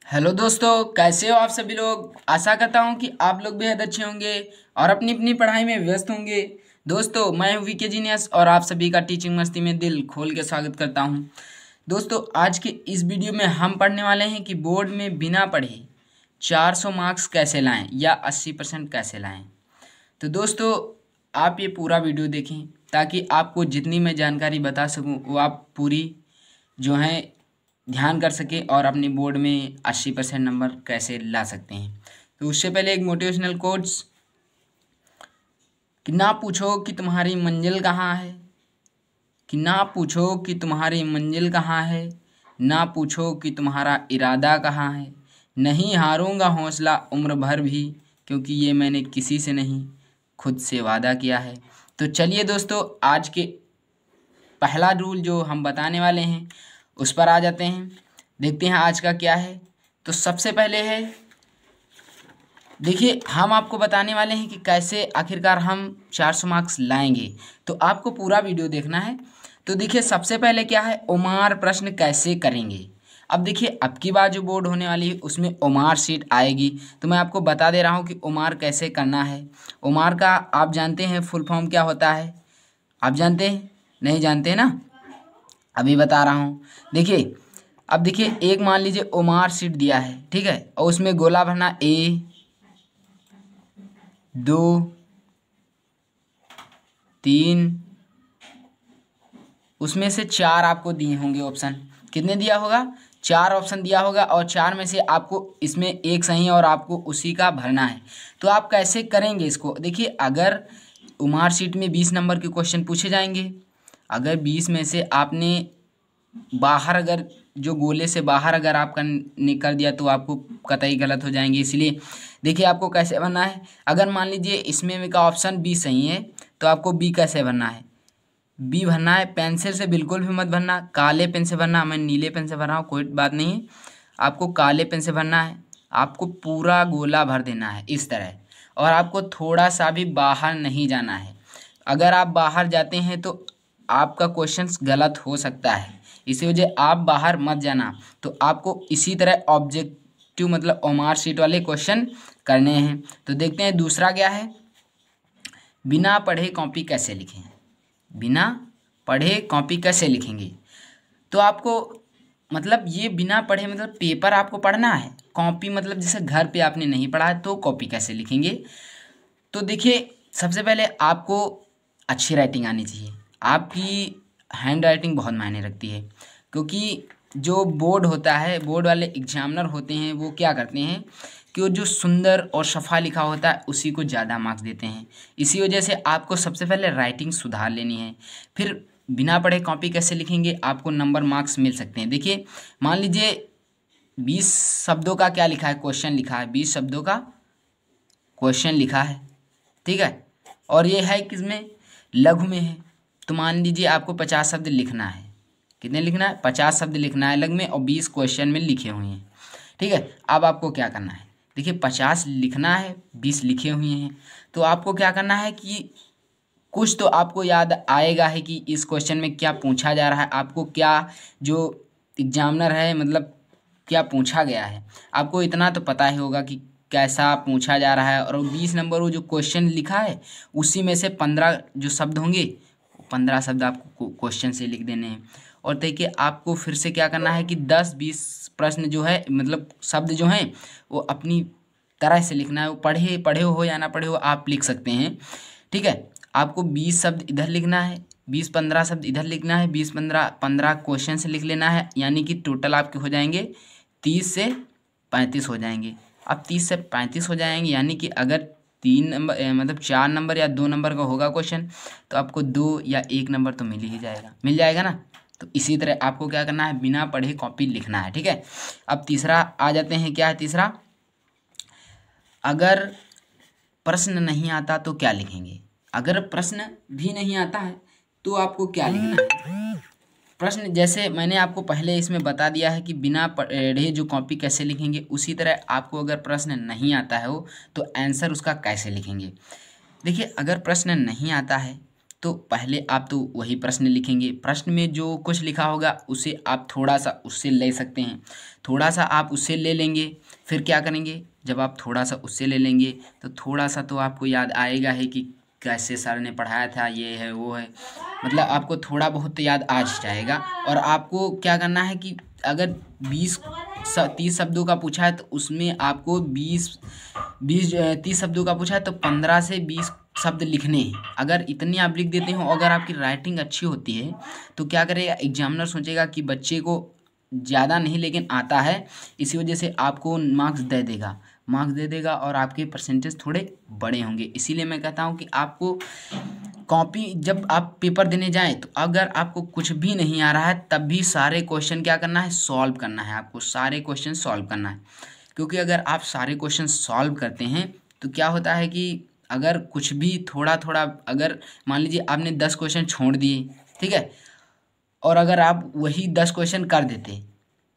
Hello दोस्तों, कैसे हो आप सभी लोग। आशा करता हूँ कि आप लोग बेहद अच्छे होंगे और अपनी अपनी पढ़ाई में व्यस्त होंगे। दोस्तों, मैं हूँ वीके जीनियस और आप सभी का टीचिंग मस्ती में दिल खोल के स्वागत करता हूँ। दोस्तों, आज के इस वीडियो में हम पढ़ने वाले हैं कि बोर्ड में बिना पढ़े 400 मार्क्स कैसे लाएं या 80% कैसे लाएं। तो दोस्तों, आप ये पूरा वीडियो देखें ताकि आपको जितनी मैं जानकारी बता सकूँ वो आप पूरी जो है ध्यान कर सके और अपने बोर्ड में 80% नंबर कैसे ला सकते हैं। तो उससे पहले एक मोटिवेशनल कोट्स कि ना पूछो कि तुम्हारी मंजिल कहाँ है, कि ना पूछो कि तुम्हारी मंजिल कहाँ है, ना पूछो कि तुम्हारा इरादा कहाँ है। नहीं हारूंगा हौसला उम्र भर भी, क्योंकि ये मैंने किसी से नहीं खुद से वादा किया है। तो चलिए दोस्तों, आज के पहला रूल जो हम बताने वाले हैं उस पर आ जाते हैं। देखते हैं आज का क्या है। तो सबसे पहले है, देखिए हम आपको बताने वाले हैं कि कैसे आखिरकार हम 400 मार्क्स लाएंगे। तो आपको पूरा वीडियो देखना है। तो देखिए सबसे पहले क्या है, ओमार प्रश्न कैसे करेंगे। अब देखिए अब की बार जो बोर्ड होने वाली है उसमें ओमार शीट आएगी। तो मैं आपको बता दे रहा हूँ कि ओमार कैसे करना है। ओमार का आप जानते हैं फुल फॉर्म क्या होता है, आप जानते हैं? नहीं जानते हैं ना, अभी बता रहा हूँ। देखिए अब देखिए एक मान लीजिए ओमार शीट दिया है, ठीक है, और उसमें गोला भरना ए 2 3, उसमें से 4 आपको दिए होंगे ऑप्शन। कितने दिया होगा? 4 ऑप्शन दिया होगा और 4 में से आपको इसमें एक सही है और आपको उसी का भरना है। तो आप कैसे करेंगे इसको? देखिए अगर ओमार शीट में 20 नंबर के क्वेश्चन पूछे जाएंगे, अगर 20 में से आपने बाहर अगर जो गोले से बाहर अगर आपका निकल दिया तो आपको कतई गलत हो जाएंगे। इसलिए देखिए आपको कैसे भरना है। अगर मान लीजिए इसमें का ऑप्शन बी सही है तो आपको बी कैसे भरना है, बी भरना है। पेंसिल से बिल्कुल भी मत भरना, काले पेन से भरना। मैं नीले पेन से भर रहा हूँ, कोई बात नहीं है, आपको काले पेन से भरना है। आपको पूरा गोला भर देना है इस तरह, और आपको थोड़ा सा भी बाहर नहीं जाना है। अगर आप बाहर जाते हैं तो आपका क्वेश्चन गलत हो सकता है, इसी वजह आप बाहर मत जाना। तो आपको इसी तरह ऑब्जेक्टिव मतलब ओमार शीट वाले क्वेश्चन करने हैं। तो देखते हैं दूसरा क्या है, बिना पढ़े कॉपी कैसे लिखें। बिना पढ़े कॉपी कैसे लिखेंगे? तो आपको मतलब ये बिना पढ़े मतलब पेपर आपको पढ़ना है, कॉपी मतलब जैसे घर पे आपने नहीं पढ़ा है तो कॉपी कैसे लिखेंगे। तो देखिए सबसे पहले आपको अच्छी राइटिंग आनी चाहिए। आपकी हैंड राइटिंग बहुत मायने रखती है, क्योंकि जो बोर्ड होता है, बोर्ड वाले एग्जामिनर होते हैं, वो क्या करते हैं कि वो जो सुंदर और सफ़ा लिखा होता है उसी को ज़्यादा मार्क्स देते हैं। इसी वजह से आपको सबसे पहले राइटिंग सुधार लेनी है, फिर बिना पढ़े कॉपी कैसे लिखेंगे, आपको नंबर मार्क्स मिल सकते हैं। देखिए मान लीजिए 20 शब्दों का क्या लिखा है, क्वेश्चन लिखा है, 20 शब्दों का क्वेश्चन लिखा है, ठीक है, और ये है किसमें, लघु में है। तो मान लीजिए आपको 50 शब्द लिखना है। कितने लिखना है? 50 शब्द लिखना है लघु में, और 20 क्वेश्चन में लिखे हुए हैं, ठीक है। अब आपको क्या करना है, देखिए 50 लिखना है, 20 लिखे हुए हैं, तो आपको क्या करना है कि कुछ तो आपको याद आएगा है कि इस क्वेश्चन में क्या पूछा जा रहा है, आपको क्या जो एग्जामिनर है मतलब क्या पूछा गया है, आपको इतना तो पता ही होगा कि कैसा पूछा जा रहा है। और 20 नंबर वो जो क्वेश्चन लिखा है उसी में से 15 जो शब्द होंगे, 15 शब्द आपको क्वेश्चन से लिख देने हैं। और देखिए आपको फिर से क्या करना है कि 10-20 प्रश्न जो है मतलब शब्द जो हैं वो अपनी तरह से लिखना है। वो पढ़े पढ़े हो या ना पढ़े हो आप लिख सकते हैं, ठीक है। आपको 20 शब्द इधर लिखना है, 20-15 शब्द इधर लिखना है, 20-15 क्वेश्चन से लिख लेना है, यानी कि टोटल आपके हो जाएंगे 30 से 35 हो जाएंगे। अब 30 से 35 हो जाएंगे, यानी कि अगर 3 नंबर मतलब 4 नंबर या 2 नंबर का होगा क्वेश्चन तो आपको 2 या 1 नंबर तो मिल ही जाएगा, मिल जाएगा ना। तो इसी तरह आपको क्या करना है, बिना पढ़े कॉपी लिखना है, ठीक है। अब तीसरा आ जाते हैं, क्या है तीसरा, अगर प्रश्न नहीं आता तो क्या लिखेंगे। अगर प्रश्न भी नहीं आता है तो आपको क्या लिखना है। प्रश्न जैसे मैंने आपको पहले इसमें बता दिया है कि बिना पढ़े जो कॉपी कैसे लिखेंगे, उसी तरह आपको अगर प्रश्न नहीं आता है वो तो आंसर उसका कैसे लिखेंगे। देखिए अगर प्रश्न नहीं आता है तो पहले आप तो वही प्रश्न लिखेंगे, प्रश्न में जो कुछ लिखा होगा उसे आप थोड़ा सा उससे ले सकते हैं, थोड़ा सा आप उससे ले लेंगे। फिर क्या करेंगे, जब आप थोड़ा सा उससे ले लेंगे तो थोड़ा सा तो आपको याद आएगा है कि कैसे सर ने पढ़ाया था, ये है वो है, मतलब आपको थोड़ा बहुत तो याद आ जाएगा। और आपको क्या करना है कि अगर 30 शब्दों का पूछा है तो उसमें आपको 30 शब्दों का पूछा है तो 15 से 20 शब्द लिखने हैं। अगर इतनी आप लिख देते हो, अगर आपकी राइटिंग अच्छी होती है तो क्या करेगा एग्जामिनर, सोचेगा कि बच्चे को ज़्यादा नहीं लेकिन आता है, इसी वजह से आपको मार्क्स दे देगा और आपके परसेंटेज थोड़े बड़े होंगे। इसीलिए मैं कहता हूँ कि आपको कॉपी जब आप पेपर देने जाएं तो अगर आपको कुछ भी नहीं आ रहा है तब भी सारे क्वेश्चन क्या करना है, सॉल्व करना है, आपको सारे क्वेश्चन सॉल्व करना है। क्योंकि अगर आप सारे क्वेश्चन सॉल्व करते हैं तो क्या होता है कि अगर कुछ भी थोड़ा थोड़ा, अगर मान लीजिए आपने 10 क्वेश्चन छोड़ दिए, ठीक है, और अगर आप वही 10 क्वेश्चन कर देते,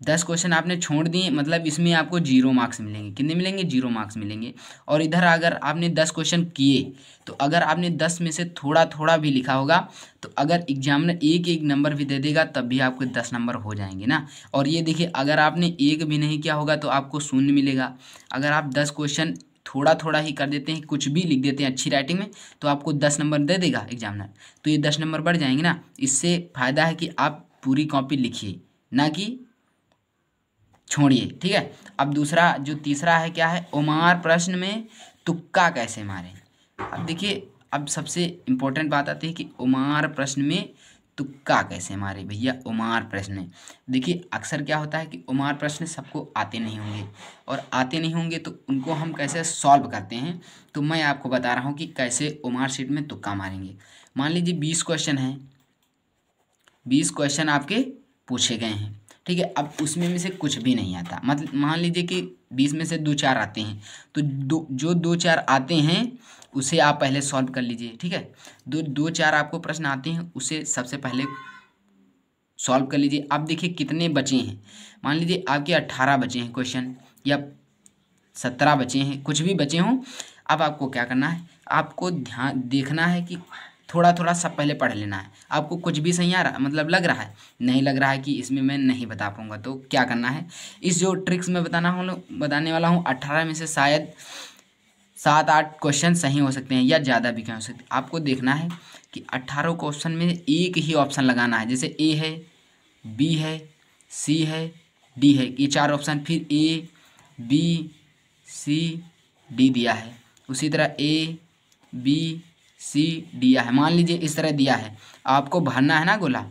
10 क्वेश्चन आपने छोड़ दिए, मतलब इसमें आपको 0 मार्क्स मिलेंगे। कितने मिलेंगे, 0 मार्क्स मिलेंगे। और इधर अगर आपने 10 क्वेश्चन किए तो अगर आपने 10 में से थोड़ा थोड़ा भी लिखा होगा तो अगर एग्जामिनर एक एक नंबर भी दे देगा तब भी आपको 10 नंबर हो जाएंगे ना। और ये देखिए, अगर आपने एक भी नहीं किया होगा तो आपको 0 मिलेगा। अगर आप 10 क्वेश्चन थोड़ा थोड़ा ही कर देते हैं, कुछ भी लिख देते हैं अच्छी राइटिंग में, तो आपको 10 नंबर दे देगा एग्जामिनर, तो ये 10 नंबर बढ़ जाएंगे ना। इससे फ़ायदा है कि आप पूरी कॉपी लिखिए, ना कि छोड़िए, ठीक है। अब दूसरा जो तीसरा है क्या है, ओमार प्रश्न में तुक्का कैसे मारें। अब देखिए, अब सबसे इम्पोर्टेंट बात आती है कि ओमार प्रश्न में तुक्का कैसे मारे भैया। ओमार प्रश्न में देखिए, अक्सर क्या होता है कि ओमार प्रश्न सबको आते नहीं होंगे, और आते नहीं होंगे तो उनको हम कैसे सॉल्व करते हैं, तो मैं आपको बता रहा हूँ कि कैसे ओमार शीट में तुक्का मारेंगे। मान लीजिए 20 क्वेश्चन हैं, 20 क्वेश्चन आपके पूछे गए हैं, ठीक है। अब उसमें में से कुछ भी नहीं आता, मतलब मान लीजिए कि 20 में से 2-4 आते हैं, तो जो 2-4 आते हैं उसे आप पहले सॉल्व कर लीजिए, ठीक है। 2-4 आपको प्रश्न आते हैं उसे सबसे पहले सॉल्व कर लीजिए। अब देखिए कितने बचे हैं, मान लीजिए आपके 18 बचे हैं क्वेश्चन, या 17 बचे हैं, कुछ भी बचे हों। अब आपको क्या करना है, आपको ध्यान देखना है कि थोड़ा थोड़ा सब पहले पढ़ लेना है। आपको कुछ भी सही आ रहा, मतलब लग रहा है, नहीं लग रहा है कि इसमें मैं नहीं बता पाऊँगा, तो क्या करना है, इस जो ट्रिक्स मैं बताने वाला हूँ, 18 में से शायद 7-8 क्वेश्चन सही हो सकते हैं या ज़्यादा भी क्या हो सकते हैं। आपको देखना है कि 18 क्वेश्चन में एक ही ऑप्शन लगाना है, जैसे ए है, बी है, सी है, डी है, ये 4 ऑप्शन, फिर ए बी सी डी दिया है, उसी तरह ए बी सी दिया है। मान लीजिए इस तरह दिया है, आपको भरना है ना गोला,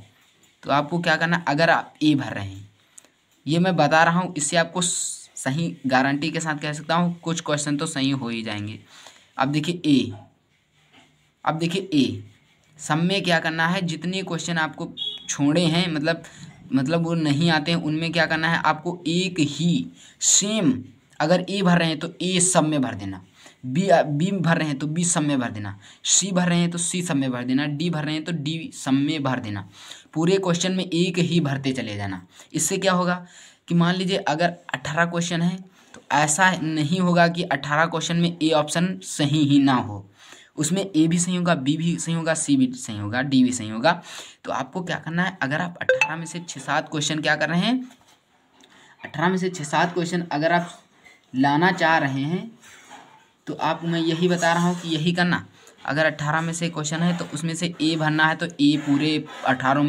तो आपको क्या करना है, अगर आप ए भर रहे हैं, ये मैं बता रहा हूँ, इससे आपको सही गारंटी के साथ कह सकता हूँ कुछ क्वेश्चन तो सही हो ही जाएंगे। अब देखिए ए सब में क्या करना है, जितने क्वेश्चन आपको छोड़े हैं, मतलब वो नहीं आते हैं, उनमें क्या करना है, आपको एक ही सेम, अगर ए भर रहे हैं तो ए सब में भर देना, बी भर रहे हैं तो बी सब में भर देना, सी भर रहे हैं तो सी सब में भर देना, डी भर रहे हैं तो डी सब में भर देना। पूरे क्वेश्चन में एक ही भरते चले जाना। इससे क्या होगा कि मान लीजिए अगर 18 क्वेश्चन है तो ऐसा नहीं होगा कि 18 क्वेश्चन में ए ऑप्शन सही ही ना हो, उसमें ए भी सही होगा, बी भी सही होगा, सी भी सही होगा, डी भी सही होगा। तो आपको क्या करना है, अगर आप 18 में से 6-7 क्वेश्चन क्या कर रहे हैं, 18 में से 6-7 क्वेश्चन अगर आप लाना चाह रहे हैं तो आप, मैं यही बता रहा हूँ कि यही करना। अगर 18 में से क्वेश्चन है तो उसमें से ए भरना है, तो ए पूरे 18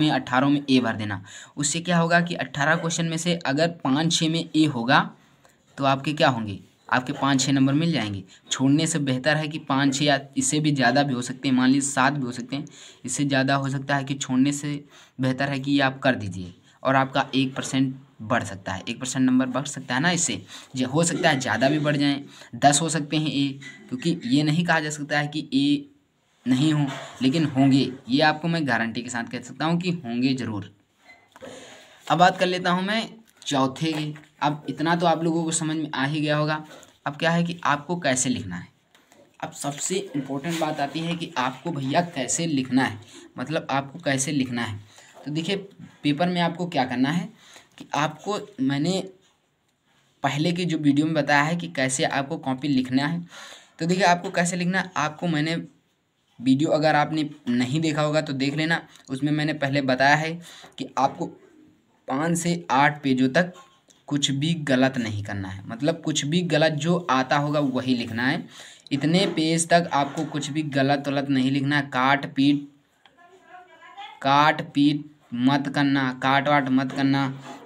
में ए भर देना। उससे क्या होगा कि 18 क्वेश्चन में से अगर 5-6 में ए होगा तो आपके क्या होंगे, आपके 5-6 नंबर मिल जाएंगे। छोड़ने से बेहतर है कि 5-6 या इससे भी ज़्यादा भी हो सकते हैं, मान लीजिए 7 भी हो सकते हैं, इससे ज़्यादा हो सकता है कि छोड़ने से बेहतर है कि ये आप कर दीजिए, और आपका 1% बढ़ सकता है, 1% नंबर बढ़ सकता है ना। इससे जो हो सकता है ज़्यादा भी बढ़ जाएँ, 10 हो सकते हैं ए, क्योंकि ये नहीं कहा जा सकता है कि ए नहीं हो, लेकिन होंगे, ये आपको मैं गारंटी के साथ कह सकता हूँ कि होंगे ज़रूर। अब बात कर लेता हूँ मैं चौथे की। अब इतना तो आप लोगों को समझ में आ ही गया होगा। अब क्या है कि आपको कैसे लिखना है। अब सबसे इम्पोर्टेंट बात आती है कि आपको भैया कैसे लिखना है, मतलब आपको कैसे लिखना है। तो देखिए, पेपर में आपको क्या करना है कि आपको, मैंने पहले की जो वीडियो में बताया है कि कैसे आपको कॉपी लिखना है। तो देखिए, आपको कैसे लिखना है, आपको मैंने वीडियो अगर आपने नहीं देखा होगा तो देख लेना, उसमें मैंने पहले बताया है कि आपको 5 से 8 पेजों तक कुछ भी गलत नहीं करना है, मतलब कुछ भी गलत जो आता होगा वही लिखना है। इतने पेज तक आपको कुछ भी गलत वलत नहीं लिखना है। काट पीट मत करना, काट वाट मत करना,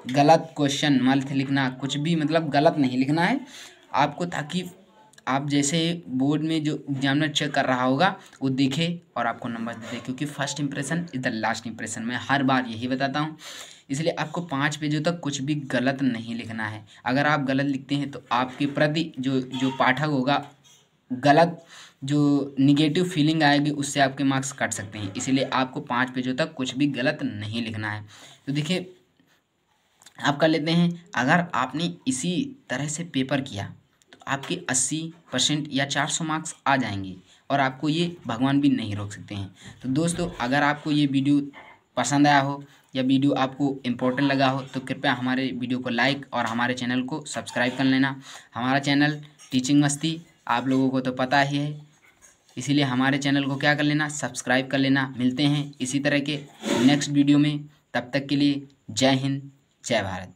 गलत क्वेश्चन मत लिखना, कुछ भी मतलब गलत नहीं लिखना है आपको, ताकि आप जैसे बोर्ड में जो एग्जामिनर चेक कर रहा होगा वो देखे और आपको नंबर दे दे, क्योंकि first impression is the last impression, मैं हर बार यही बताता हूँ। इसलिए आपको 5 पेजों तक कुछ भी गलत नहीं लिखना है। अगर आप गलत लिखते हैं तो आपके प्रति जो पाठक होगा, गलत जो निगेटिव फीलिंग आएगी उससे आपके मार्क्स कट सकते हैं। इसीलिए आपको 5 पेजों तक कुछ भी गलत नहीं लिखना है। तो देखिए आप कर लेते हैं, अगर आपने इसी तरह से पेपर किया तो आपके 80% या 400 मार्क्स आ जाएंगे और आपको ये भगवान भी नहीं रोक सकते हैं। तो दोस्तों अगर आपको ये वीडियो पसंद आया हो या वीडियो आपको इम्पोर्टेंट लगा हो तो कृपया हमारे वीडियो को लाइक और हमारे चैनल को सब्सक्राइब कर लेना। हमारा चैनल टीचिंग मस्ती आप लोगों को तो पता ही है, इसीलिए हमारे चैनल को क्या कर लेना, सब्सक्राइब कर लेना। मिलते हैं इसी तरह के नेक्स्ट वीडियो में, तब तक के लिए जय हिंद जय भारत।